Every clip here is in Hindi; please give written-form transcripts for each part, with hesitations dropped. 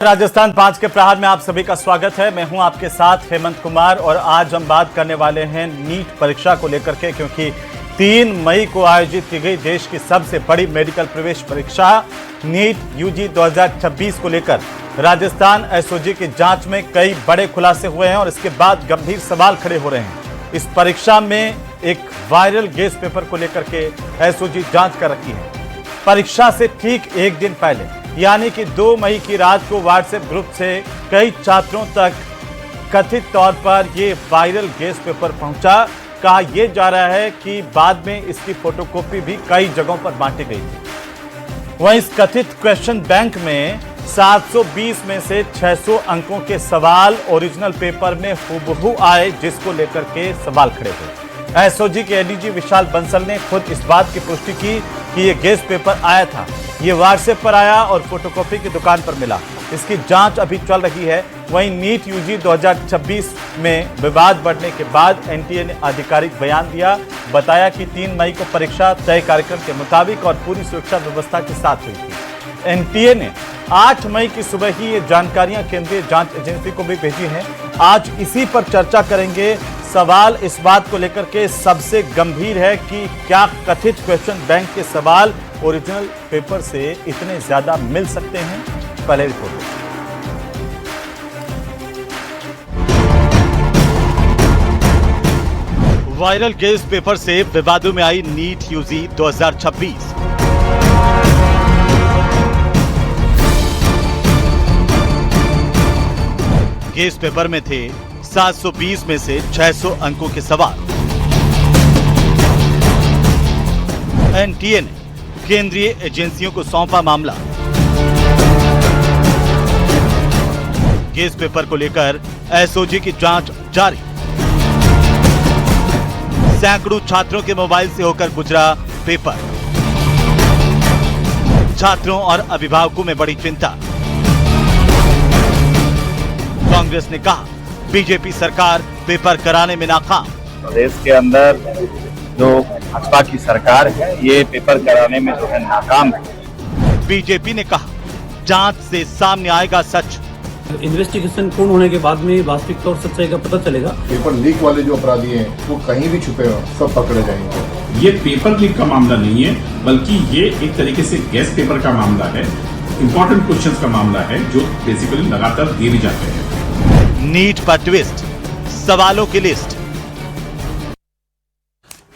राजस्थान 5 के प्रहार में आप सभी का स्वागत है। मैं हूं आपके साथ हेमंत कुमार और आज हम बात करने वाले हैं नीट परीक्षा को लेकर के, क्योंकि 3 मई को आयोजित की गई देश की सबसे बड़ी मेडिकल प्रवेश परीक्षा नीट यूजी 2026 को लेकर राजस्थान एसओजी की जांच में कई बड़े खुलासे हुए हैं और इसके बाद गंभीर सवाल खड़े हो रहे हैं। इस परीक्षा में एक वायरल गेस पेपर को लेकर के एसओजी जांच कर रखी है। परीक्षा से ठीक एक दिन पहले यानी कि 2 मई की रात को व्हाट्सएप ग्रुप से कई छात्रों तक कथित तौर पर ये वायरल गेस पेपर पहुंचा। कहा यह जा रहा है कि बाद में इसकी फोटोकॉपी भी कई जगहों पर बांटी गई थी। वहीं इस कथित क्वेश्चन बैंक में 720 में से 600 अंकों के सवाल ओरिजिनल पेपर में हूबहू आए, जिसको लेकर के सवाल खड़े हुए। एसओजी के एडीजी विशाल बंसल ने खुद इस बात की पुष्टि की कि यह गेस पेपर आया था, ये व्हाट्सएप पर आया और फोटोकॉपी की दुकान पर मिला। इसकी जांच अभी चल रही है। वहीं नीट यूजी 2026 में विवाद बढ़ने के बाद एनटीए ने आधिकारिक बयान दिया, बताया कि 3 मई को परीक्षा तय कार्यक्रम के मुताबिक और पूरी सुरक्षा व्यवस्था के साथ हुई थी। एनटीए ने 8 मई की सुबह ही ये जानकारियां केंद्रीय जांच एजेंसी को भी भेजी हैं। आज इसी पर चर्चा करेंगे। सवाल इस बात को लेकर के सबसे गंभीर है कि क्या कथित क्वेश्चन बैंक के सवाल ओरिजिनल पेपर से इतने ज्यादा मिल सकते हैं। पहले रिपोर्ट। वायरल गेस पेपर से विवादों में आई नीट यूजी 2026। गेस पेपर में थे 720 में से 600 अंकों के सवाल। एनटीए ने केंद्रीय एजेंसियों को सौंपा मामला। गेस पेपर को लेकर एसओजी की जांच जारी। सैकड़ों छात्रों के मोबाइल से होकर गुजरा पेपर। छात्रों और अभिभावकों में बड़ी चिंता। कांग्रेस ने कहा बीजेपी सरकार पेपर कराने में नाकाम। प्रदेश के अंदर जो भाजपा की सरकार है ये पेपर कराने में जो है नाकाम है। बीजेपी ने कहा जांच से सामने आएगा सच। इन्वेस्टिगेशन पूर्ण होने के बाद में वास्तविकता और सच्चाई का पता चलेगा। पेपर लीक वाले जो अपराधी हैं वो कहीं भी छुपे हो सब पकड़े जाएंगे। ये पेपर लीक का मामला नहीं है, बल्कि ये एक तरीके से गेस पेपर का मामला है। इंपॉर्टेंट क्वेश्चंस का मामला है जो बेसिकली लगातार दिए भी जाते हैं। नीट पर ट्विस्ट, सवालों की लिस्ट।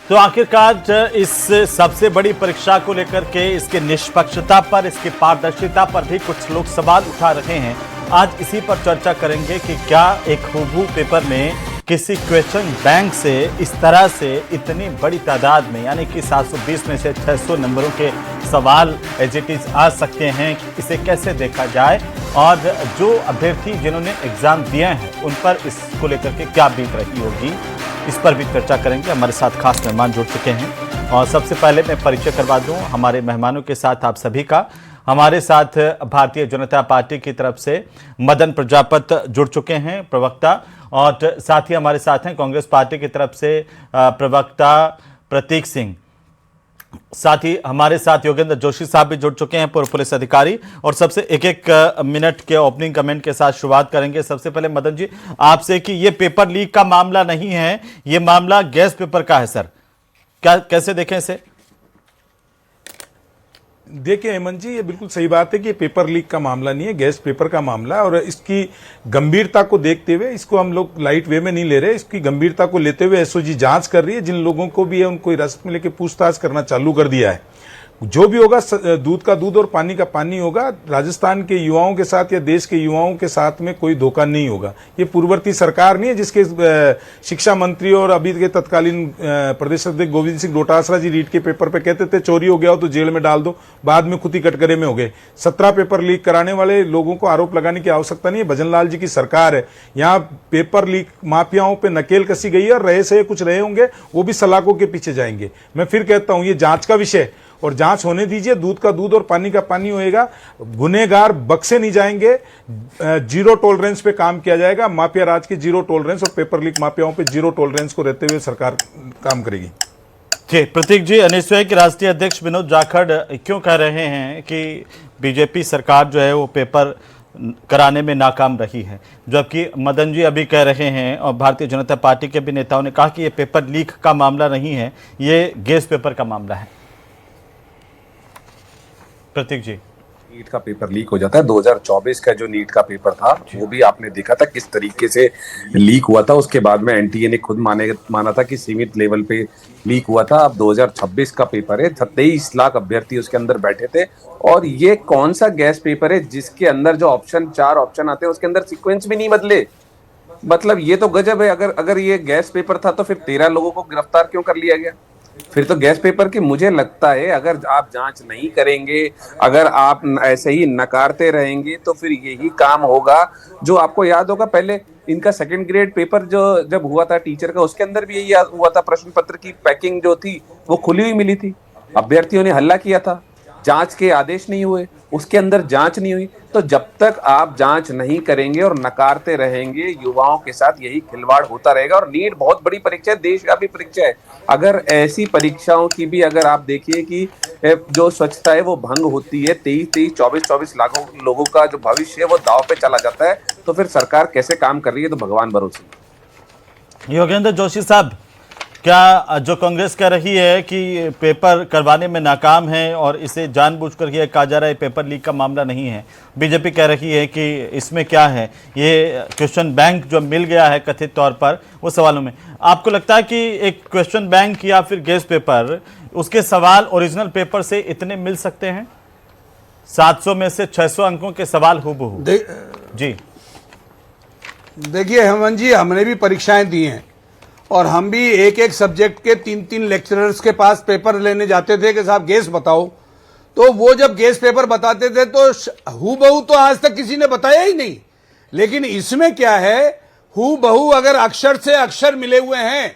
तो आखिरकार इस सबसे बड़ी परीक्षा को लेकर के इसके निष्पक्षता पर, इसकी पारदर्शिता पर भी कुछ लोग सवाल उठा रहे हैं। आज इसी पर चर्चा करेंगे कि क्या एक हूबहू पेपर में किसी क्वेश्चन बैंक से इस तरह से इतनी बड़ी तादाद में, यानी कि 720 में से 600 नंबरों के सवाल एज इट इज आ सकते हैं। इसे कैसे देखा जाए और जो अभ्यर्थी जिन्होंने एग्जाम दिए हैं उन पर इसको लेकर के क्या बीत रही होगी, इस पर भी चर्चा करेंगे। हमारे साथ खास मेहमान जुड़ चुके हैं और सबसे पहले मैं परिचय करवा दूं हमारे मेहमानों के साथ आप सभी का। हमारे साथ भारतीय जनता पार्टी की तरफ से मदन प्रजापत जुड़ चुके हैं, प्रवक्ता, और साथ ही हमारे साथ हैं कांग्रेस पार्टी की तरफ से प्रवक्ता प्रतीक सिंह। साथ ही हमारे साथ योगेंद्र जोशी साहब भी जुड़ चुके हैं, पूर्व पुलिस अधिकारी। और सबसे एक मिनट के ओपनिंग कमेंट के साथ शुरुआत करेंगे। सबसे पहले मदन जी आपसे कि ये पेपर लीक का मामला नहीं है, ये मामला गैस पेपर का है सर, क्या कैसे देखें इसे? देखिए हेमंत जी, ये बिल्कुल सही बात है कि पेपर लीक का मामला नहीं है, गैस पेपर का मामला है। और इसकी गंभीरता को देखते हुए इसको हम लोग लाइट वे में नहीं ले रहे। इसकी गंभीरता को लेते हुए एसओजी जांच कर रही है। जिन लोगों को भी है उनको हिरासत में लेकर पूछताछ करना चालू कर दिया है। जो भी होगा दूध का दूध और पानी का पानी होगा। राजस्थान के युवाओं के साथ या देश के युवाओं के साथ में कोई धोखा नहीं होगा। ये पूर्ववर्ती सरकार नहीं है जिसके शिक्षा मंत्री और अभी के तत्कालीन प्रदेश अध्यक्ष गोविंद सिंह डोटासरा जी रीट के पेपर पे कहते थे चोरी हो गया हो तो जेल में डाल दो, बाद में खुद ही कटघरे में हो गए। 17 पेपर लीक कराने वाले लोगों को आरोप लगाने की आवश्यकता नहीं है। भजन लाल जी की सरकार है, यहाँ पेपर लीक माफियाओं पे नकेल कसी गई है और रहे से कुछ रहे होंगे वो भी सलाखों के पीछे जाएंगे। मैं फिर कहता हूं ये जांच का विषय और जांच होने दीजिए। दूध का दूध और पानी का पानी होएगा। गुनेगार बख्शे नहीं जाएंगे। जीरो टॉलरेंस पे काम किया जाएगा। माफिया राज की जीरो टॉलरेंस और पेपर लीक माफियाओं पे जीरो टॉलरेंस को रहते हुए सरकार काम करेगी। जी प्रतीक जी, एनएसयूआई के राष्ट्रीय अध्यक्ष विनोद जाखड़ क्यों कह रहे हैं कि बीजेपी सरकार जो है वो पेपर कराने में नाकाम रही है। जबकि मदन जी अभी कह रहे हैं और भारतीय जनता पार्टी के भी नेताओं ने कहा कि ये पेपर लीक का मामला नहीं है, ये गैस पेपर का मामला है। प्रतीक जी, नीट का पेपर लीक हो जाता है। 2024 का जो नीट का पेपर था वो भी आपने देखा था किस तरीके से लीक हुआ था। उसके बाद में एनटीए ने खुद माना था कि सीमित लेवल पे लीक हुआ था। अब 2026 का पेपर है, 23 लाख अभ्यर्थी उसके अंदर बैठे थे और ये कौन सा गैस पेपर है जिसके अंदर जो ऑप्शन 4 ऑप्शन आते हैं उसके अंदर सीक्वेंस भी नहीं बदले। मतलब ये तो गजब है। अगर ये गैस पेपर था तो फिर 13 लोगों को गिरफ्तार क्यों कर लिया गया? फिर तो गैस पेपर की मुझे लगता है अगर आप जांच नहीं करेंगे, अगर आप ऐसे ही नकारते रहेंगे तो फिर यही काम होगा। जो आपको याद होगा पहले इनका सेकंड ग्रेड पेपर जो जब हुआ था टीचर का, उसके अंदर भी यही हुआ था। प्रश्न पत्र की पैकिंग जो थी वो खुली हुई मिली थी, अभ्यर्थियों ने हल्ला किया था, जांच के आदेश नहीं हुए, उसके अंदर जांच नहीं हुई। तो जब तक आप जांच नहीं करेंगे और नकारते रहेंगे, युवाओं के साथ यही खिलवाड़ होता रहेगा। और नीट बहुत बड़ी परीक्षा है, देशव्यापी परीक्षा है। अगर ऐसी परीक्षाओं की भी अगर आप देखिए कि जो स्वच्छता है वो भंग होती है, 23-24 लाख लोगों का जो भविष्य है वो दांव पे चला जाता है, तो फिर सरकार कैसे काम कर रही है तो भगवान भरोसे। योगेंद्र जोशी साहब, क्या जो कांग्रेस कह रही है कि पेपर करवाने में नाकाम है और इसे जानबूझकर ये कहा जा रहा है पेपर लीक का मामला नहीं है, बीजेपी कह रही है कि इसमें क्या है, ये क्वेश्चन बैंक जो मिल गया है कथित तौर पर वो सवालों में, आपको लगता है कि एक क्वेश्चन बैंक या फिर गैस पेपर, उसके सवाल ओरिजिनल पेपर से इतने मिल सकते हैं? 700 में से 600 अंकों के सवाल हूबहू। जी देखिए हेमंत जी, हमने भी परीक्षाएं दी हैं और हम भी एक एक सब्जेक्ट के 3-3 लेक्चरर्स के पास पेपर लेने जाते थे कि साहब गैस बताओ। तो वो जब गैस पेपर बताते थे तो हूबहू तो आज तक किसी ने बताया ही नहीं। लेकिन इसमें क्या है, हूबहू अगर अक्षर से अक्षर मिले हुए हैं,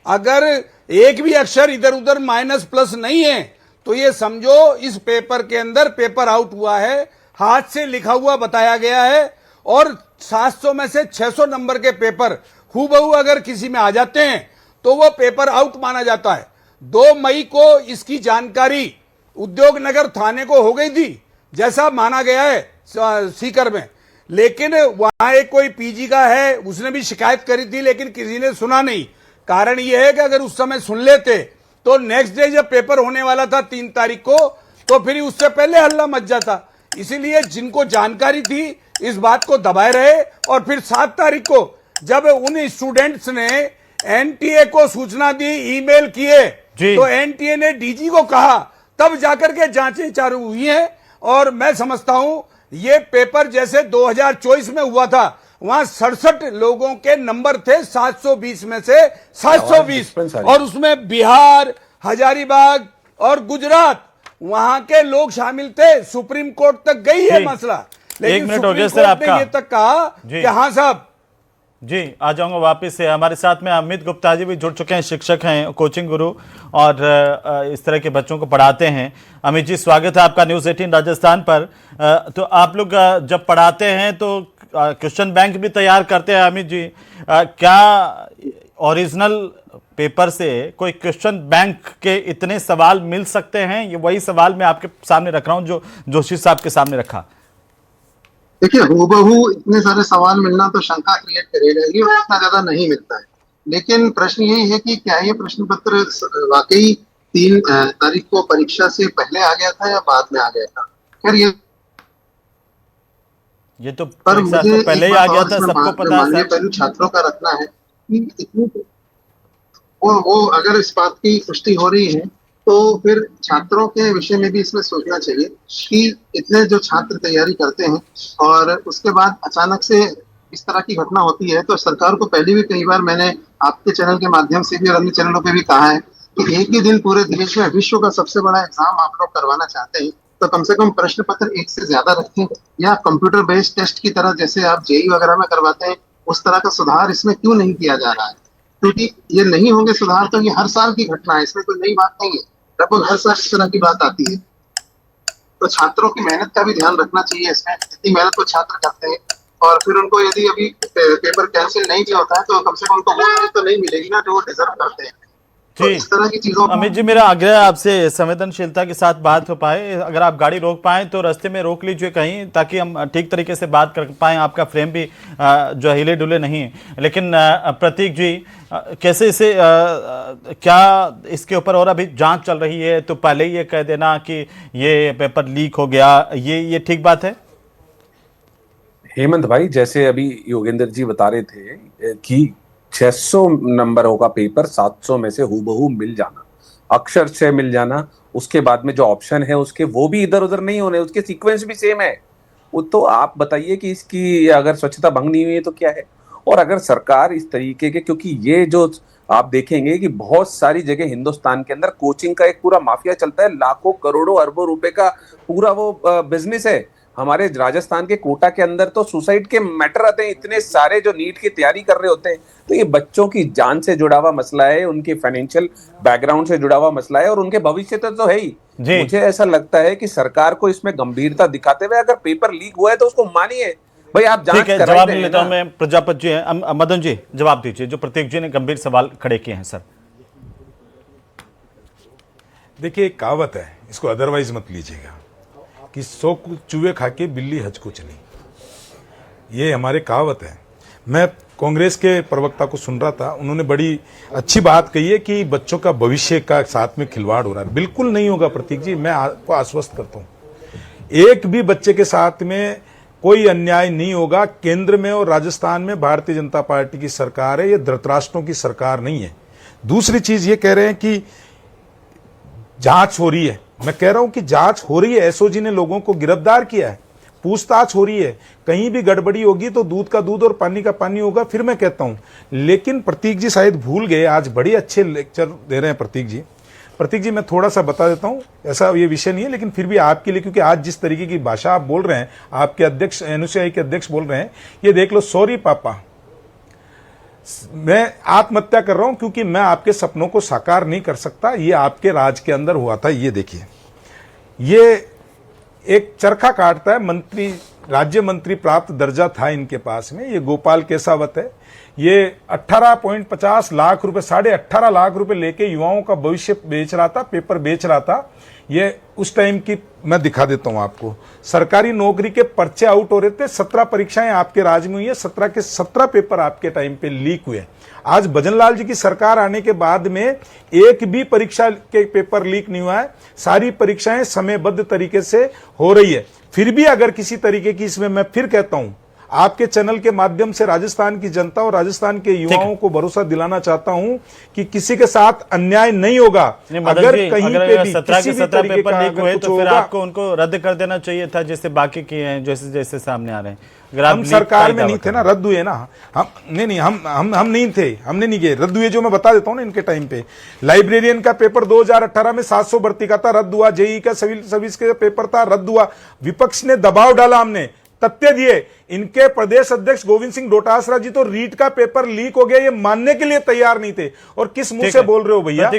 अगर एक भी अक्षर इधर उधर माइनस प्लस नहीं है, तो ये समझो इस पेपर के अंदर पेपर आउट हुआ है, हाथ से लिखा हुआ बताया गया है। और 700 में से 600 नंबर के पेपर हूबहू अगर किसी में आ जाते हैं तो वो पेपर आउट माना जाता है। 2 मई को इसकी जानकारी उद्योग नगर थाने को हो गई थी, जैसा माना गया है सीकर में। लेकिन वहां एक कोई पीजी का है, उसने भी शिकायत करी थी, लेकिन किसी ने सुना नहीं। कारण यह है कि अगर उस समय सुन लेते तो नेक्स्ट डे जब पेपर होने वाला था 3 तारीख को, तो फिर उससे पहले हल्ला मच जाता। इसीलिए जिनको जानकारी थी इस बात को दबाए रहे। और फिर 7 तारीख को जब उन स्टूडेंट्स ने एनटीए को सूचना दी, ईमेल किए, तो एनटीए ने डीजी को कहा, तब जाकर के जांचें चालू हुई हैं। और मैं समझता हूं ये पेपर जैसे 2024 में हुआ था, वहां 67 लोगों के नंबर थे 720 में से 720, और उसमें बिहार, हजारीबाग और गुजरात वहां के लोग शामिल थे। सुप्रीम कोर्ट तक गई है मसला, लेकिन सुप्रीम कोर्ट ने ये तक कहा कि हाँ साहब। जी, आ जाऊंगा वापस से। हमारे साथ में अमित गुप्ता जी भी जुड़ चुके हैं, शिक्षक हैं, कोचिंग गुरु और इस तरह के बच्चों को पढ़ाते हैं। अमित जी, स्वागत है आपका न्यूज़ 18 राजस्थान पर। तो आप लोग जब पढ़ाते हैं तो क्वेश्चन बैंक भी तैयार करते हैं अमित जी, क्या ओरिजिनल पेपर से कोई क्वेश्चन बैंक के इतने सवाल मिल सकते हैं? ये वही सवाल मैं आपके सामने रख रहा हूं जो जोशी साहब के सामने रखा। देखिए, हूबहू इतने सारे सवाल मिलना तो शंका क्रिएट करेगा ही, और इतना ज्यादा नहीं मिलता है। लेकिन प्रश्न यही है कि क्या ये प्रश्न पत्र वाकई 3 तारीख को परीक्षा से पहले आ गया था या बाद में आ गया था? खैर ये तो परीक्षा से पहले ही आ गया था, सबको पता है। पहले छात्रों का रखना है कि इतनी वो अगर इस बात की पुष्टि हो रही है तो फिर छात्रों के विषय में भी इसमें सोचना चाहिए कि इतने जो छात्र तैयारी करते हैं और उसके बाद अचानक से इस तरह की घटना होती है, तो सरकार को पहले भी कई बार मैंने आपके चैनल के माध्यम से भी और अन्य चैनलों पे भी कहा है कि एक ही दिन पूरे देश में विश्व का सबसे बड़ा एग्जाम आप लोग करवाना चाहते हैं तो कम से कम प्रश्न पत्र 1 से ज्यादा रखें, या कंप्यूटर बेस्ड टेस्ट की तरह जैसे आप जेईई वगैरह में करवाते हैं उस तरह का सुधार इसमें क्यों नहीं किया जा रहा है? क्योंकि ये नहीं होंगे सुधार तो ये हर साल की घटना है, इसमें कोई नई बात नहीं है, लगभग हर साल इस तरह की बात आती है। तो छात्रों की मेहनत का भी ध्यान रखना चाहिए इसमें, इतनी मेहनत को छात्र करते हैं और फिर उनको यदि अभी पेपर कैंसिल नहीं किया होता है तो कम से कम उनको वो तो नहीं मिलेगी ना जो वो डिजर्व करते हैं। तो इस तरह की चीजों अमित जी, मेरा आग्रह है आपसे संवेदनशीलता के साथ बात हो पाए। अगर आप गाड़ी रोक पाए तो रास्ते में रोक लीजिए कहीं, ताकि हम ठीक तरीके से बात कर पाए। आपका फ्रेम भी जो हिले डुले नहीं है। लेकिन प्रतीक जी, कैसे इसे क्या इसके ऊपर और अभी जांच चल रही है, तो पहले ही ये कह देना कि ये पेपर लीक हो गया, ये ठीक बात है? हेमंत भाई, जैसे अभी योगेंद्र जी बता रहे थे कि 600 नंबरों का पेपर 700 में से हूबहू मिल जाना, अक्षरशः मिल जाना, उसके बाद में जो ऑप्शन है उसके वो भी इधर उधर नहीं होने, उसके सीक्वेंस भी सेम है। वो तो आप बताइए कि इसकी अगर स्वच्छता भंग नहीं हुई है तो क्या है। और अगर सरकार इस तरीके के, क्योंकि ये जो आप देखेंगे कि बहुत सारी जगह हिंदुस्तान के अंदर कोचिंग का एक पूरा माफिया चलता है, लाखों करोड़ों अरबों रुपए का पूरा वो बिजनेस है। हमारे राजस्थान के कोटा के अंदर तो सुसाइड के मैटर आते हैं, इतने सारे जो नीट की तैयारी कर रहे होते हैं। तो ये बच्चों की जान से जुड़ा हुआ मसला है, उनके फाइनेंशियल बैकग्राउंड से जुड़ा हुआ मसला है, और उनके भविष्य तो है ही। मुझे ऐसा लगता है कि सरकार को इसमें गंभीरता दिखाते हुए अगर पेपर लीक हुआ है तो उसको मानिए भाई, आप जांच कराइए। जवाब नहीं लेता हूं मैं। प्रजापति जी, मदन जी जवाब दीजिए, जो प्रतीक जी ने गंभीर सवाल खड़े किए हैं। सर देखिए, एक कहावत है, इसको अदरवाइज मत लीजिएगा, कि 100 चूहे खा के बिल्ली हज को चली। ये हमारे कहावत है। मैं कांग्रेस के प्रवक्ता को सुन रहा था, उन्होंने बड़ी अच्छी बात कही है कि बच्चों का भविष्य का साथ में खिलवाड़ हो रहा है। बिल्कुल नहीं होगा प्रतीक जी, मैं आपको आश्वस्त करता हूं, एक भी बच्चे के साथ में कोई अन्याय नहीं होगा। केंद्र में और राजस्थान में भारतीय जनता पार्टी की सरकार है, ये धृतराष्ट्रों की सरकार नहीं है। दूसरी चीज ये कह रहे हैं कि जांच हो रही है, मैं कह रहा हूं कि जांच हो रही है। एसओजी ने लोगों को गिरफ्तार किया है, पूछताछ हो रही है। कहीं भी गड़बड़ी होगी तो दूध का दूध और पानी का पानी होगा, फिर मैं कहता हूं। लेकिन प्रतीक जी शायद भूल गए, आज बड़े अच्छे लेक्चर दे रहे हैं प्रतीक जी। प्रतीक जी, मैं थोड़ा सा बता देता हूं, ऐसा ये विषय नहीं है, लेकिन फिर भी आपके लिए, क्योंकि आज जिस तरीके की भाषा आप बोल रहे हैं, आपके अध्यक्ष एनएसयूआई के अध्यक्ष बोल रहे हैं, ये देख लो, सॉरी पापा, मैं आत्महत्या कर रहा हूं क्योंकि मैं आपके सपनों को साकार नहीं कर सकता। ये आपके राज के अंदर हुआ था। ये देखिए, ये एक चरखा काटता है, मंत्री, राज्य मंत्री प्राप्त दर्जा था इनके पास में, ये गोपाल केसावत है। ये 18.50 लाख रुपए, 18.5 लाख रुपए लेके युवाओं का भविष्य बेच रहा था, पेपर बेच रहा था। ये उस टाइम की मैं दिखा देता हूं आपको। सरकारी नौकरी के पर्चे आउट हो रहे थे, 17 परीक्षाएं आपके राज्य में हुई है, 17 के 17 पेपर आपके टाइम पे लीक हुए। आज भजनलाल जी की सरकार आने के बाद में एक भी परीक्षा के पेपर लीक नहीं हुआ है, सारी परीक्षाएं समयबद्ध तरीके से हो रही है। फिर भी अगर किसी तरीके की, इसमें मैं फिर कहता हूं, आपके चैनल के माध्यम से राजस्थान की जनता और राजस्थान के युवाओं को भरोसा दिलाना चाहता हूं कि किसी के साथ अन्याय नहीं होगा। अगर कहीं पे भी 17 के 17 तरीके पेपर का लीक अगर हुए कुछ तो फिर होगा, आपको उनको रद्द कर देना चाहिए था, जैसे बाकी किए हैं, जैसे जैसे सामने आ रहे हैं। अगर आप हम सरकार में नहीं थे ना, रद्द हुए ना, हम नहीं, हम नहीं थे, हमने नहीं किए, रद्द हुए। जो मैं बता देता हूं ना, इनके टाइम पे लाइब्रेरियन का पेपर 2018 में 700 भर्ती का था, रद्द हुआ। जेई का सिविल सर्विस का पेपर था, रद्द हुआ। विपक्ष ने दबाव डाला, हमने तथ्य दिए। इनके प्रदेश अध्यक्ष गोविंद सिंह डोटासरा जी तो रीट का पेपर लीक हो गया ये मानने के लिए तैयार नहीं थे। और किस मुंह से बोल रहे हो भैया?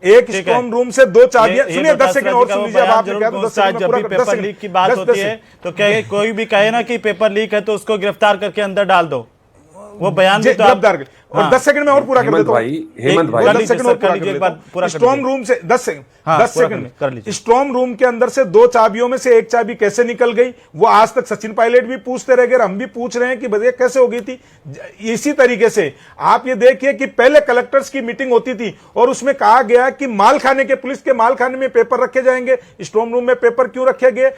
एक स्ट्रॉन्ग रूम से 2 चाबियां, सुनिए 10 सेकंड और सुन लीजिए। अब आपने कहा तो 10 सेकंड जब भी पेपर लीक की बात होती है तो क्या कोई भी कहे ना कि पेपर लीक है तो उसको गिरफ्तार करके अंदर डाल दो, वो बयान भी तो गिरफ्तार और 10 सेकंड में और पूरा कर देता हूं। हेमंत भाई 10 सेकंड और पूरा स्ट्रॉन्ग रूम से 10 सेकंड कर लीजिए। स्ट्रॉन्ग रूम के अंदर से 2 चाबियों में से एक चाबी कैसे निकल गई, वो आज तक सचिन पायलट भी पूछते रह गए, हम भी पूछ रहे हैं कि भैया कैसे हो गई थी। इसी तरीके से आप ये देखिए कि पहले कलेक्टर्स की मीटिंग होती थी और उसमें कहा गया कि मालखाने के, पुलिस के मालखाने में पेपर रखे जाएंगे। स्ट्रॉन्ग रूम में पेपर क्यों रखे गए?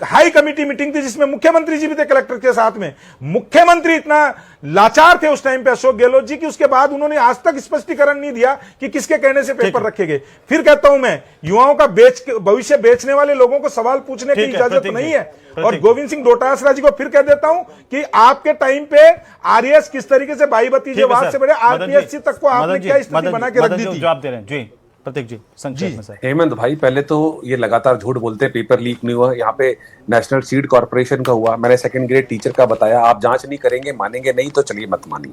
हाई कमेटी मीटिंग थी जिसमें मुख्यमंत्री जी भी थे कलेक्टर के साथ में। मुख्यमंत्री इतना लाचार थे उस टाइम पे अशोक गहलोत जी की, उसके बाद उन्होंने आज तक स्पष्टीकरण नहीं दिया कि किसके कहने से पेपर रखे गए। फिर कहता हूं मैं, युवाओं का भविष्य बेचने वाले लोगों को सवाल पूछने की इजाजत नहीं है। और गोविंद सिंह डोटासरा जी को फिर कह देता हूं कि आपके टाइम पे आरएएस किस तरीके से भाई भतीजेवाद से बड़े आरपीएससी तक को आपने क्या स्थिति बना के रख दी थी? जवाब दे रहे हैं जी प्रतीक जी, संक्षेप में सर। हेमंत भाई, पहले तो ये लगातार झूठ बोलते हैं, पेपर लीक नहीं हुआ। यहाँ पे नेशनल सीड कॉर्पोरेशन का हुआ, मैंने सेकंड ग्रेड टीचर का बताया। आप जांच नहीं करेंगे, मानेंगे नहीं तो चलिए मत मानिए।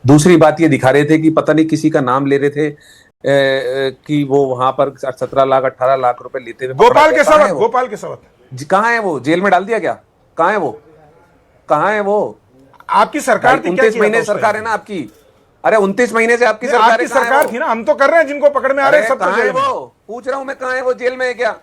दूसरी बात ये दिखा रहे थे कि पता नहीं किसी का नाम ले रहे थे कि वो वहां पर 17 लाख 18 लाख रुपए लेते हुए। गोपाल के सावत कहाँ है वो? जेल में डाल दिया क्या? कहाँ है वो? आपकी सरकार 29 महीने सरकार है ना आपकी। अरे 29 महीने से आपकी सरकार आपकी सरकार थी ना, हम तो कर रहे हैं, जिनको पकड़ में आ रहे हैं सब कहाँ है जेल में। वो, पूछ रहा हूं मैं, कहाँ है वो, जेल में है क्या?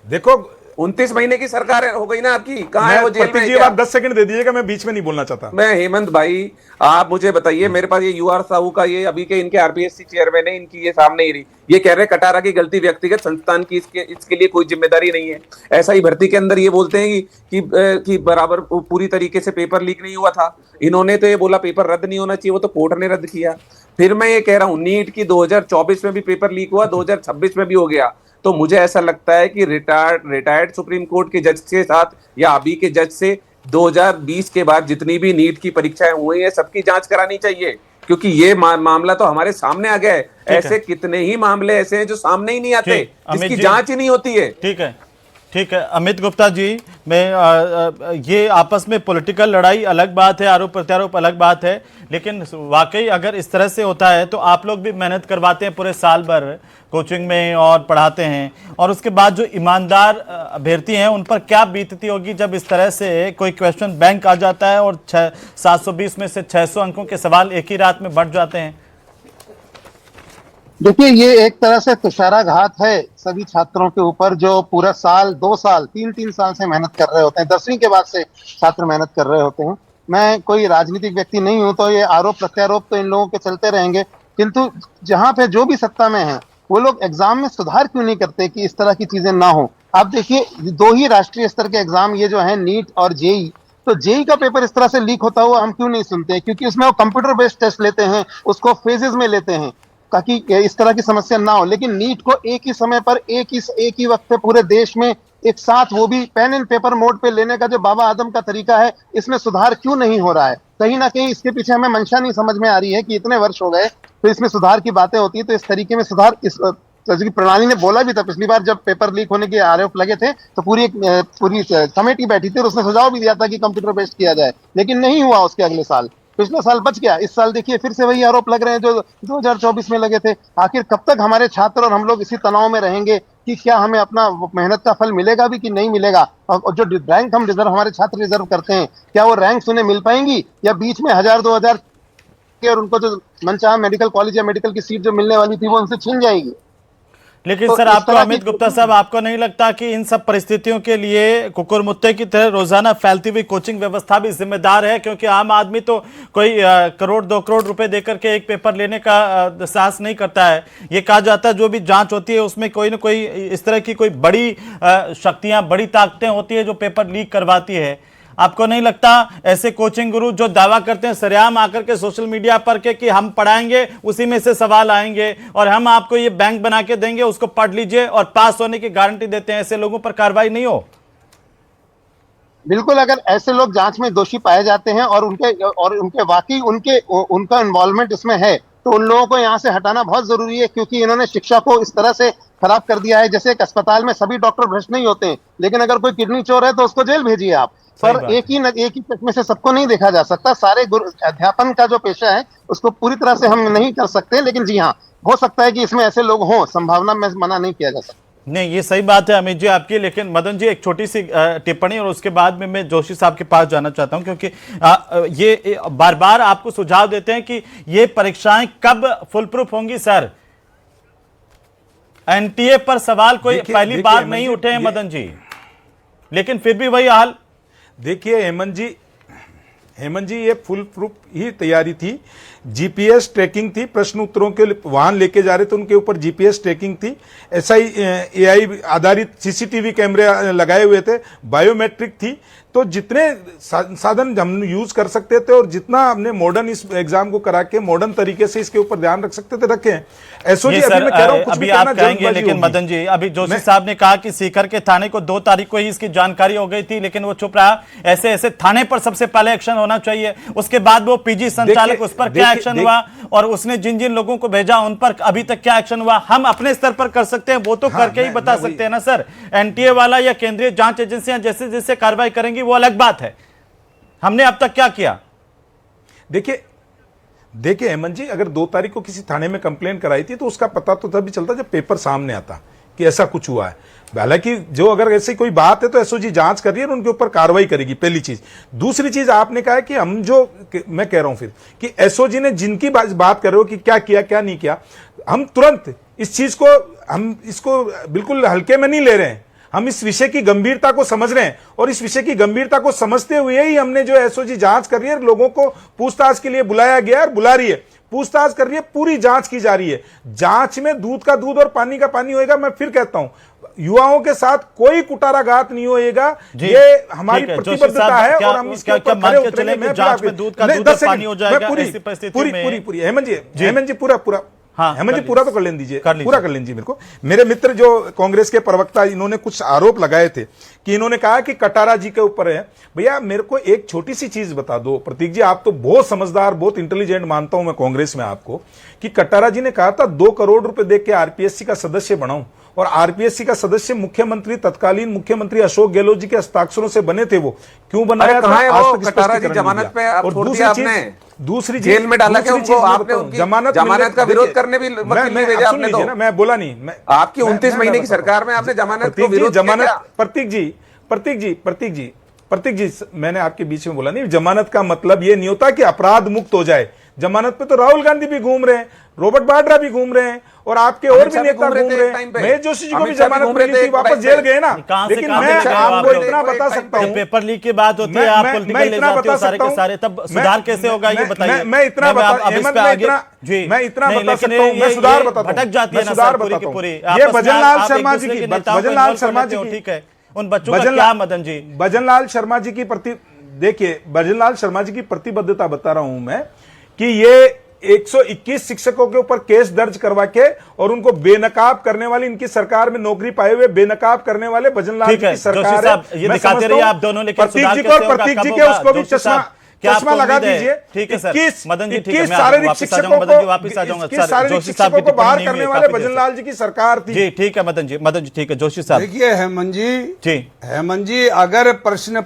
देखो 29 महीने की सरकार हो गई ना आपकी, कहाँ है वो, जेल में है जी क्या? आप 10 सेकंड दे दीजिएगा, मैं बीच में नहीं बोलना चाहता। मैं हेमंत भाई, आप मुझे बताइए, मेरे पास ये यूआर साहू का, ये अभी के इनके आरपीएससी चेयरमैन है, इनकी ये सामने ही रही, ये कह रहे कटारा की गलती व्यक्तिगत, संस्थान की इसके लिए कोई जिम्मेदारी नहीं है। ऐसा ही भर्ती के अंदर ये बोलते हैं कि बराबर पूरी तरीके से पेपर लीक नहीं हुआ था। इन्होंने तो ये बोला पेपर रद्द नहीं होना चाहिए, वो तो कोर्ट ने रद्द किया। फिर मैं ये कह रहा हूं नीट की 2024 में भी पेपर लीक हुआ, 2026 में भी हो गया। तो मुझे ऐसा लगता है कि रिटायर्ड सुप्रीम कोर्ट के जज के साथ या अभी के जज से 2020 के बाद जितनी भी नीट की परीक्षाएं हुई है सबकी जांच करानी चाहिए, क्योंकि ये मामला तो हमारे सामने आ गया है। ऐसे कितने ही मामले ऐसे हैं जो सामने ही नहीं आते, जिसकी जांच ही नहीं होती है। ठीक है अमित गुप्ता जी, मैं ये आपस में पॉलिटिकल लड़ाई अलग बात है, आरोप प्रत्यारोप अलग बात है, लेकिन वाकई अगर इस तरह से होता है तो आप लोग भी मेहनत करवाते हैं पूरे साल भर कोचिंग में और पढ़ाते हैं, और उसके बाद जो ईमानदार अभ्यर्थी हैं उन पर क्या बीतती होगी जब इस तरह से कोई क्वेश्चन बैंक आ जाता है और 720 में से 600 अंकों के सवाल एक ही रात में बढ़ जाते हैं। देखिए, ये एक तरह से तुषाराघात है सभी छात्रों के ऊपर, जो पूरा साल, 2 साल, 3 साल से मेहनत कर रहे होते हैं। 10वीं के बाद से छात्र मेहनत कर रहे होते हैं। मैं कोई राजनीतिक व्यक्ति नहीं हूं, तो ये आरोप प्रत्यारोप तो इन लोगों के चलते रहेंगे, किंतु जहां पे जो भी सत्ता में है वो लोग एग्जाम में सुधार क्यों नहीं करते कि इस तरह की चीजें ना हो। आप देखिए, 2 ही राष्ट्रीय स्तर के एग्जाम ये जो है, नीट और जेई, तो जेई का पेपर इस तरह से लीक होता हुआ हम क्यों नहीं सुनते? क्योंकि उसमें वो कंप्यूटर बेस्ड टेस्ट लेते हैं, उसको फेजेस में लेते हैं ताकि इस तरह की समस्या ना हो। लेकिन नीट को एक ही समय पर एक ही वक्त पे पूरे देश में एक साथ, वो भी पेन एंड पेपर मोड पे लेने का जो बाबा आदम का तरीका है, इसमें सुधार क्यों नहीं हो रहा है? कहीं ना कहीं इसके पीछे हमें मंशा नहीं समझ में आ रही है कि इतने वर्ष हो गए तो इसमें सुधार की बातें होती है, तो इस तरीके में सुधार, इस प्रणाली ने बोला भी था पिछली बार जब पेपर लीक होने के आरोप लगे थे, तो पूरी कमेटी बैठी थी और उसने सुझाव भी दिया था कि कंप्यूटर बेस्ड किया जाए, लेकिन नहीं हुआ। उसके अगले साल, पिछले साल बच गया, इस साल देखिए फिर से वही आरोप लग रहे हैं जो 2024 में लगे थे। आखिर कब तक हमारे छात्र और हम लोग इसी तनाव में रहेंगे कि क्या हमें अपना मेहनत का फल मिलेगा भी कि नहीं मिलेगा? और जो रैंक हम रिजर्व, हमारे छात्र रिजर्व करते हैं, क्या वो रैंक उन्हें मिल पाएंगी, या बीच में 1000-2000 के और उनको जो मनचाहा मेडिकल कॉलेज या मेडिकल की सीट जो मिलने वाली थी वो उनसे छीन जाएगी? लेकिन तो सर, आपको अमित गुप्ता साहब, आपको नहीं लगता कि इन सब परिस्थितियों के लिए कुकुरमुत्ते की तरह रोजाना फैलती हुई कोचिंग व्यवस्था भी जिम्मेदार है? क्योंकि आम आदमी तो कोई करोड़ 2 करोड़ रुपए देकर के एक पेपर लेने का साहस नहीं करता है। ये कहा जाता है जो भी जांच होती है उसमें कोई ना कोई इस तरह की कोई बड़ी शक्तियां, बड़ी ताकतें होती है जो पेपर लीक करवाती है। आपको नहीं लगता ऐसे कोचिंग गुरु जो दावा करते हैं सरेआम आकर के सोशल मीडिया पर के कि हम पढ़ाएंगे, उसी में से सवाल आएंगे और हम आपको ये बैंक बना के देंगे, उसको पढ़ लीजिए और पास होने की गारंटी देते हैं, ऐसे लोगों पर कार्रवाई नहीं हो? बिल्कुल, अगर ऐसे लोग जांच में दोषी पाए जाते हैं और उनके वाकई उनका इन्वॉल्वमेंट इसमें है, तो उन लोगों को यहाँ से हटाना बहुत जरूरी है, क्योंकि इन्होंने शिक्षा को इस तरह से खराब कर दिया है। जैसे एक अस्पताल में सभी डॉक्टर भ्रष्ट नहीं होते हैं, लेकिन अगर कोई किडनी चोर है तो उसको जेल भेजिए आप। पर एक ही चश्मे से सबको नहीं देखा जा सकता। सारे अध्यापन का जो पेशा है उसको पूरी तरह से हम नहीं कर सकते, लेकिन जी हाँ, हो सकता है कि इसमें ऐसे लोग हों, संभावना में मना नहीं किया जा सकता। नहीं, ये सही बात है अमित जी आपकी, लेकिन मदन जी एक छोटी सी टिप्पणी और उसके बाद में मैं जोशी साहब के पास जाना चाहता हूं, क्योंकि ये बार बार आपको सुझाव देते हैं कि ये परीक्षाएं कब फुल प्रूफ होंगी। सर, एनटीए पर सवाल कोई पहली बार नहीं उठे हैं मदन जी, लेकिन फिर भी वही हाल। देखिए हेमंत जी, ये फुल प्रूफ ही तैयारी थी। जीपीएस ट्रैकिंग थी, प्रश्न उत्तरों के वाहन लेके जा रहे थे, उनके ऊपर जीपीएस ट्रैकिंग थी, एआई आधारित सीसीटीवी कैमरे लगाए हुए थे, बायोमेट्रिक थी। तो जितने साधन हम यूज कर सकते थे और जितना हमने मॉडर्न इस एग्जाम को करा के मॉडर्न तरीके से इसके ऊपर ध्यान रख सकते थे रखे हैं। एसओजी अभी मैं कह रहा हूं कुछ भी आप कहेंगे, लेकिन मदन जी अभी जोशी साहब ने कहा कि सीकर के थाने को 2 तारीख को ही इसकी जानकारी हो गई थी, लेकिन वो चुप रहा। ऐसे ऐसे थाने पर सबसे पहले एक्शन होना चाहिए, उसके बाद वो पीजी संचालक, उस पर क्या एक्शन हुआ और उसने जिन जिन लोगों को भेजा उन पर अभी तक क्या एक्शन हुआ, हम अपने स्तर पर कर सकते हैं, वो तो करके ही बता सकते हैं ना सर। एनटीए वाला या केंद्रीय जांच एजेंसियां जैसे जैसे कार्रवाई करेंगी वो अलग बात है, हमने अब तक क्या किया? देखिए हेमंत जी, अगर 2 तारीख को किसी थाने में कंप्लेन कराई थी तो उसका पता तो तभी चलता जब पेपर सामने आता कि ऐसा कुछ हुआ है। हालांकि जो अगर ऐसी कोई बात है तो एसओजी जांच कर रही है और उनके ऊपर कार्रवाई करेगी, पहली चीज। दूसरी चीज आपने कहा कि हम जो मैं कह रहा हूं फिर कि एसओजी ने जिनकी बात कर रहे हो कि क्या किया क्या नहीं किया, हम तुरंत इस चीज को, हम इसको बिल्कुल हल्के में नहीं ले रहे हैं। हम इस विषय की गंभीरता को समझ रहे हैं और इस विषय की गंभीरता को समझते हुए ही हमने जो एसओजी जांच कर रही है, लोगों को पूछताछ के लिए बुलाया गया और बुला रही है, पूछताछ कर रही है, पूरी जांच की जा रही है। जांच में दूध का दूध और पानी का पानी होएगा। मैं फिर कहता हूं, युवाओं के साथ कोई कुटाराघात नहीं होएगा, ये हमारी प्रतिबद्धता है और हम इसके ऊपर खरे उतरेंगे। जांच में दूध का दूध और पानी हो जाएगा ऐसी परिस्थिति में। पूरी हेमंत जी पूरा हाँ, हेमंत जी पूरा तो कर लें दीजिए, पूरा कर लीजिए। मेरे को मेरे मित्र जो कांग्रेस के प्रवक्ता, इन्होंने कुछ आरोप लगाए थे कि इन्होंने कहा कि कटारा जी के ऊपर है। भैया मेरे को एक छोटी सी चीज बता दो, प्रतीक जी आप तो बहुत समझदार, बहुत इंटेलिजेंट मानता हूं मैं कांग्रेस में आपको, कि कटारा जी ने कहा था 2 करोड़ रुपए दे के आरपीएससी का सदस्य बनाऊं, और आरपीएससी का सदस्य मुख्यमंत्री, तत्कालीन मुख्यमंत्री अशोक गहलोत जी के हस्ताक्षरों से बने थे। वो क्यों बनाया था आज तक कटारा जी जमानत पे और दूसरी जेल में डाला के उनको आपने उनकी जमानत का विरोध करने भी वकील नहीं भेजा आपने तो। मैं बोला नहीं, आपकी 29 महीने की सरकार में आपने जमानत को विरोध किया। प्रतीक जी मैंने आपके बीच में बोला नहीं, जमानत का मतलब ये नहीं होता कि अपराध मुक्त हो जाए। जमानत पे तो राहुल गांधी भी घूम रहे हैं, रॉबर्ट वाड्रा भी घूम रहे हैं और आपके और भी नेता घूम रहे हैं। महेश जोशी जी को भी जमानत मिली थी, वापस जेल गए ना। लेकिन मैं आपको इतना बता सकता हूँ, पेपर लीक की बात होती है, आप पॉलिटिकल ले जाते हो सारे के सारे, तब सुधार कैसे होगा ये बताइए। मैं इतना बता सकता हूँ, मैं सुधार बताता हूँ, भटक जाती है सुधार बताता हूँ। ये भजनलाल शर्मा जी की, ठीक है, उन बच्चों का क्या मदन जी, भजनलाल शर्मा जी की देखिए, भजनलाल शर्मा जी की प्रतिबद्धता बता रहा हूं मैं कि ये 121 शिक्षकों के ऊपर केस दर्ज करवा के और उनको बेनकाब करने वाली, इनकी सरकार में नौकरी पाए हुए बेनकाब करने वाले भजनलाल जी की सरकार है। ये दिखाते रहिए आप दोनों, लेकिन प्रतीक जी को और प्रतीक जी के उसको भी चश्मा लगा दीजिए। ठीक है सर, मदन जी ठीक है, 21 शारीरिक शिक्षकों मदन जी वापस आ जाऊंगा। सर, शारीरिक शिक्षकों को बाहर करने वाले भजनलाल जी की सरकार थी। जी ठीक है मदन जी ठीक है। जोशी साहब देखिए हेमंत जी, अगर प्रश्न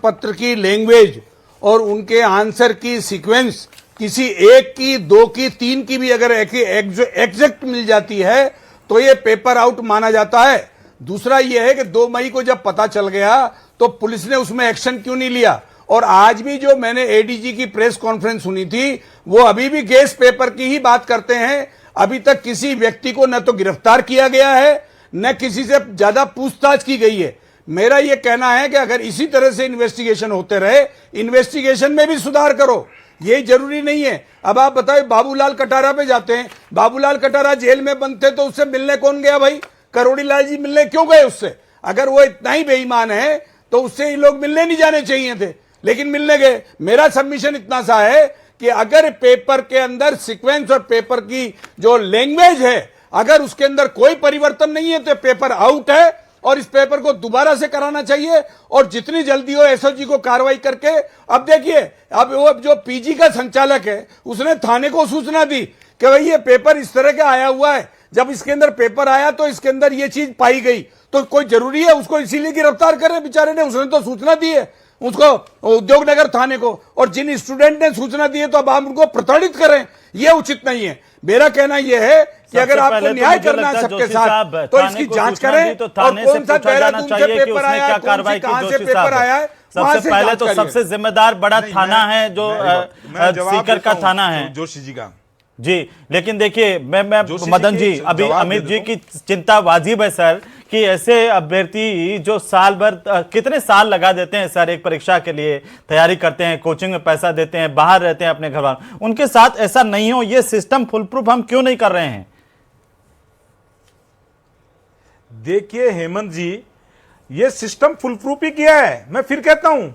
पत्र की लैंग्वेज और उनके आंसर की सीक्वेंस किसी 1 की 2 की 3 की भी अगर एग्जैक्ट मिल जाती है तो ये पेपर आउट माना जाता है। दूसरा ये है कि 2 मई को जब पता चल गया तो पुलिस ने उसमें एक्शन क्यों नहीं लिया। और आज भी जो मैंने एडीजी की प्रेस कॉन्फ्रेंस सुनी थी, वो अभी भी गैस पेपर की ही बात करते हैं। अभी तक किसी व्यक्ति को न तो गिरफ्तार किया गया है, न किसी से ज्यादा पूछताछ की गई है। मेरा यह कहना है कि अगर इसी तरह से इन्वेस्टिगेशन होते रहे, इन्वेस्टिगेशन में भी सुधार करो, ये जरूरी नहीं है। अब आप बताइए, बाबूलाल कटारा पे जाते हैं, बाबूलाल कटारा जेल में बंद थे तो उससे मिलने कौन गया भाई? करोड़ी लाल जी मिलने क्यों गए उससे? अगर वो इतना ही बेईमान है तो उससे ये लोग मिलने नहीं जाने चाहिए थे, लेकिन मिलने गए। मेरा सबमिशन इतना सा है कि अगर पेपर के अंदर सीक्वेंस और पेपर की जो लैंग्वेज है, अगर उसके अंदर कोई परिवर्तन नहीं है तो पेपर आउट है और इस पेपर को दोबारा से कराना चाहिए और जितनी जल्दी हो एसओजी को कार्रवाई करके। अब देखिए, अब वो जो पीजी का संचालक है उसने थाने को सूचना दी कि भाई ये पेपर इस तरह का आया हुआ है। जब इसके अंदर पेपर आया तो इसके अंदर ये चीज पाई गई, तो कोई जरूरी है उसको इसीलिए गिरफ्तार करें? बेचारे ने, उसने तो सूचना दी है उसको, उद्योगनगर थाने को, और जिन स्टूडेंट ने सूचना दी है तो अब हम उनको प्रताड़ित करें, यह उचित नहीं है। मेरा कहना यह है कि अगर आपको न्याय करना है सबके साथ तो इसकी जांच करें और कौन सा देहरादून से पेपर आया है, कहां से पेपर आया है, सबसे पहले तो सबसे जिम्मेदार बड़ा थाना है जो सीकर का थाना है, जोशी जी का। जी, लेकिन देखिए मैं मदन जी, अभी अमित जी की चिंता वाजिब है सर कि ऐसे अभ्यर्थी जो साल भर, कितने साल लगा देते हैं सर एक परीक्षा के लिए, तैयारी करते हैं, कोचिंग में पैसा देते हैं, बाहर रहते हैं अपने घर वालों, उनके साथ ऐसा नहीं हो। ये सिस्टम फुल प्रूफ हम क्यों नहीं कर रहे हैं? देखिए हेमंत जी, ये सिस्टम फुल प्रूफ ही किया है। मैं फिर कहता हूं,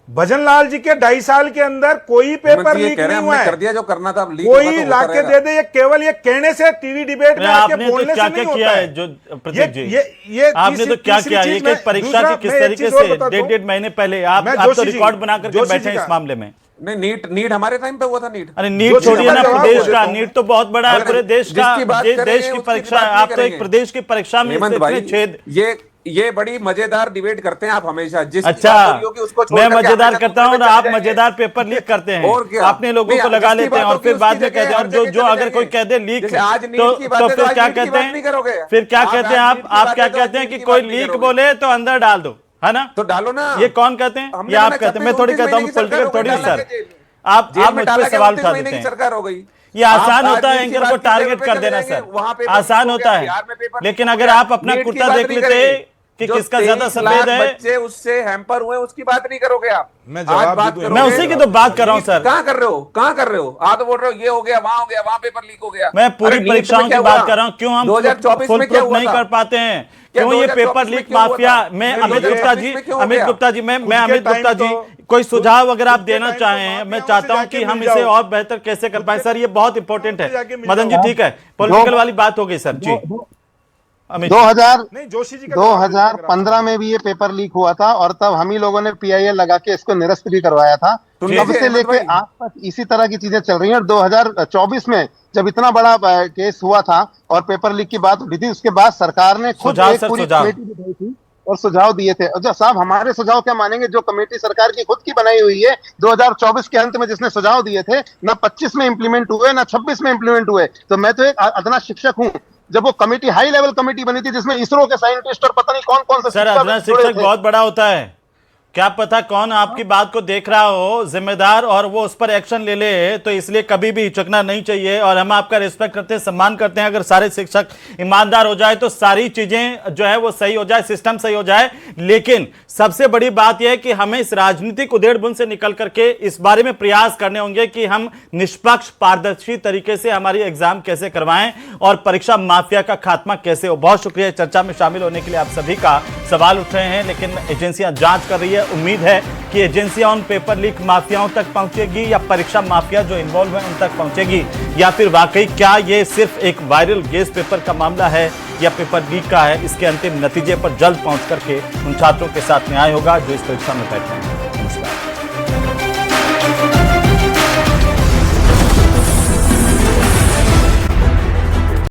भजनलाल जी के 2.5 साल के अंदर कोई पेपर लीक नहीं हुआ है। कर दिया जो करना था, कोई लाके दे दे, ये केवल ये कहने से, टीवी डिबेट में आके बोलने से नहीं होता है। जो प्रतीक जी, ये आपने तो क्या किया, एक परीक्षा की किस तरीके से 1.5 महीने पहले आप तो रिकॉर्ड बना करके बैठे इस मामले में। नहीं, नीट हमारे टाइम पे हुआ था। नीट, अरे नीट छोड़िए ना, प्रदेश का नीट तो बहुत बड़ा है, पूरे देश का, देश की परीक्षा है। आप तो एक प्रदेश की परीक्षा में छेद, ये बड़ी मजेदार डिबेट करते हैं आप हमेशा। जिस अच्छा, मैं मजेदार करता हूँ और आप मजेदार पेपर लीक करते हैं, अपने लोगों को लगा लेते हैं और फिर बाद में कहते हैं, और जो अगर कोई कह दे लीक तो फिर क्या कहते हैं? फिर क्या कहते हैं आप क्या कहते हैं कि कोई लीक बोले तो अंदर डाल दो। है ना? तो डालो ना। ये कौन कहते हैं? हमने ये आप मना कहते हैं। मैं थोड़ी कहता हूँ पॉलिटिकल थोड़ी सर, आप मुझ पर सवाल उठा देते हैं। सरकार हो गई। ये आसान होता है एंकर को टारगेट कर देना सर, आसान होता है, लेकिन अगर आप अपना कुत्ता देख लेते कि किसका ज्यादा सफेद है, बच्चे उससे हैम्पर हुए उसकी बात नहीं करोगे आप। मैं जवाब बात भी दूं। मैं उसी की तो बात कर रहा हूं सर। कहाँ कर रहे हो, कहाँ कर रहे हो? आप तो बोल रहे हो ये हो गया, वहां पेपर लीक हो गया। मैं पूरी परीक्षाओं की बात कर रहा हूं। क्यों हम 2024 फुल में क्या प्रूफ हुआ नहीं था? कर पाते हैं? क्या क्यों ये 2024 पेपर में लीक क्यों हुआ माफिया? था? मैं नहीं, अमित गुप्ता जी, 2024 में क्यों हो अमित गया? गुप्ता जी, मैं खुद के अमित टाइम गुप्ता जी, तो- कोई सुझाव अगर आप खुद के देना टाइम तो चाहें, मैं माफियाओं से चाहता हूं जाके कि हम मिल इसे जाओ। और बेहतर कैसे कर पाए सर, ये बहुत इंपॉर्टेंट है। जाके मिल मदन जी जाओ। ठीक है, पॉलिटिकल वाली बात हो गई सर जी। अमित जी। 2000 नहीं, जोशी जी का जवाब दीजिए, अगर आप 2015 में भी ये पेपर लीक हुआ था और तब हम ही लोगों ने PIL लगा के इसको निरस्त भी करवाया था। जी, तब से अहमद लेके भाई। आज तक इसी तरह की चीजें चल रही हैं और 2024 में जब इतना बड़ा केस हुआ था और पेपर लीक की बात उठी थी, उसके बाद सरकार ने खुद सुझाव एक सर, पूरी सुझाव। कमेटी बिठाई थी और सुझाव दिए थे। अच्छा साहब, हमारे सुझाव क्या मानेंगे? जो कमेटी सरकार की खुद की बनाई हुई है 2024 के अंत में, जिसने सुझाव दिए थे, ना 25 में इंप्लीमेंट हुए ना 26 में इंप्लीमेंट हुए। तो मैं तो एक अदना शिक्षक हूं। जब वो कमेटी हाई लेवल कमेटी बनी थी जिसमें इसरो के साइंटिस्ट और पता नहीं कौन कौन से सर शिक्षक अदना जुड़े शिक्षक थे। बहुत बड़ा होता है, क्या पता कौन आपकी बात को देख रहा हो जिम्मेदार और वो उस पर एक्शन ले ले, तो इसलिए कभी भी हिचकना नहीं चाहिए। और हम आपका रिस्पेक्ट करते हैं, सम्मान करते हैं। अगर सारे शिक्षक ईमानदार हो जाए तो सारी चीजें जो है वो सही हो जाए, सिस्टम सही हो जाए। लेकिन सबसे बड़ी बात यह है कि हमें इस राजनीतिक उधेड़-बुन से निकल करके इस बारे में प्रयास करने होंगे कि हम निष्पक्ष पारदर्शी तरीके से हमारी एग्जाम कैसे करवाएं और परीक्षा माफिया का खात्मा कैसे हो। बहुत शुक्रिया चर्चा में शामिल होने के लिए। आप सभी का सवाल उठ रहे हैं, लेकिन एजेंसियां जांच कर रही है। उम्मीद है कि एजेंसियां उन पेपर लीक माफियाओं तक पहुंचेगी या परीक्षा माफिया जो इन्वॉल्व है उन तक पहुंचेगी, या फिर वाकई क्या ये सिर्फ एक वायरल गेस्ट पेपर का मामला है या पेपर लीक का है। इसके अंतिम नतीजे पर जल्द पहुंच करके उन छात्रों के साथ न्याय होगा जो इस परीक्षा में बैठे हैं।